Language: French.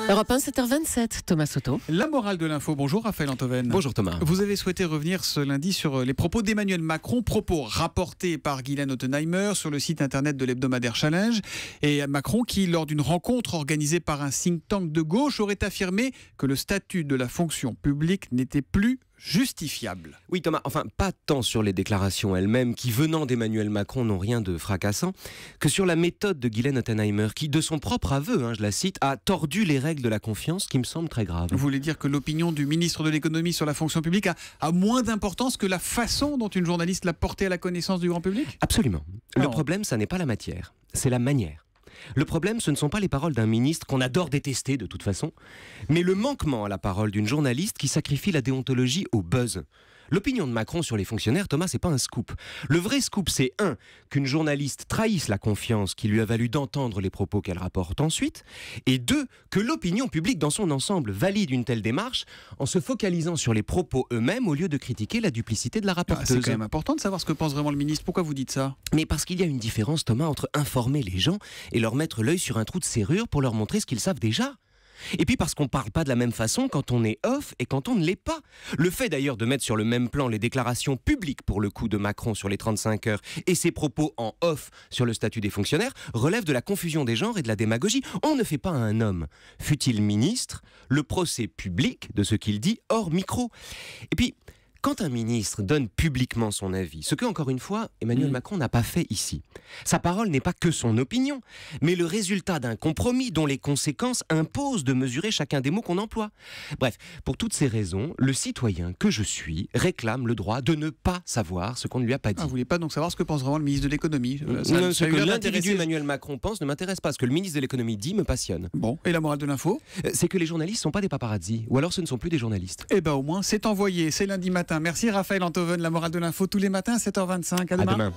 Europe 1, 7h27, Thomas Soto. La morale de l'info. Bonjour Raphaël Antoven. Bonjour Thomas. Vous avez souhaité revenir ce lundi sur les propos d'Emmanuel Macron, propos rapportés par Guylaine Ottenheimer sur le site internet de l'hebdomadaire Challenge. Et Macron qui, lors d'une rencontre organisée par un think tank de gauche, aurait affirmé que le statut de la fonction publique n'était plus justifiable. Oui Thomas, enfin pas tant sur les déclarations elles-mêmes qui venant d'Emmanuel Macron n'ont rien de fracassant, que sur la méthode de Guylaine Ottenheimer qui de son propre aveu, je la cite, a tordu les règles de la confiance qui me semble très grave. Vous voulez dire que l'opinion du ministre de l'économie sur la fonction publique a moins d'importance que la façon dont une journaliste l'a portée à la connaissance du grand public ? Absolument. Le problème, ça n'est pas la matière, c'est la manière. Le problème, ce ne sont pas les paroles d'un ministre qu'on adore détester de toute façon, mais le manquement à la parole d'une journaliste qui sacrifie la déontologie au buzz. L'opinion de Macron sur les fonctionnaires, Thomas, c'est pas un scoop. Le vrai scoop, c'est qu'une journaliste trahisse la confiance qui lui a valu d'entendre les propos qu'elle rapporte ensuite, et 2, que l'opinion publique dans son ensemble valide une telle démarche en se focalisant sur les propos eux-mêmes au lieu de critiquer la duplicité de la rapporteuse. C'est quand même important de savoir ce que pense vraiment le ministre. Pourquoi vous dites ça ? Mais parce qu'il y a une différence, Thomas, entre informer les gens et leur mettre l'œil sur un trou de serrure pour leur montrer ce qu'ils savent déjà. Et puis parce qu'on ne parle pas de la même façon quand on est off et quand on ne l'est pas. Le fait d'ailleurs de mettre sur le même plan les déclarations publiques pour le coup de Macron sur les 35 heures et ses propos en off sur le statut des fonctionnaires relève de la confusion des genres et de la démagogie. On ne fait pas à un homme, fût-il ministre, le procès public de ce qu'il dit hors micro. Et puis, quand un ministre donne publiquement son avis, ce que, encore une fois, Emmanuel Macron n'a pas fait ici, sa parole n'est pas que son opinion, mais le résultat d'un compromis dont les conséquences imposent de mesurer chacun des mots qu'on emploie. Bref, pour toutes ces raisons, le citoyen que je suis réclame le droit de ne pas savoir ce qu'on ne lui a pas dit. Vous voulez pas donc savoir ce que pense vraiment le ministre de l'économie ? Ce que l'individu Emmanuel Macron pense ne m'intéresse pas. Ce que le ministre de l'économie dit me passionne. Bon, et la morale de l'info ? C'est que les journalistes ne sont pas des paparazzi, ou alors ce ne sont plus des journalistes. Eh ben au moins, c'est envoyé, c'est lundi matin. Merci Raphaël Antoven, la morale de l'info tous les matins à 7h25. À demain. À demain.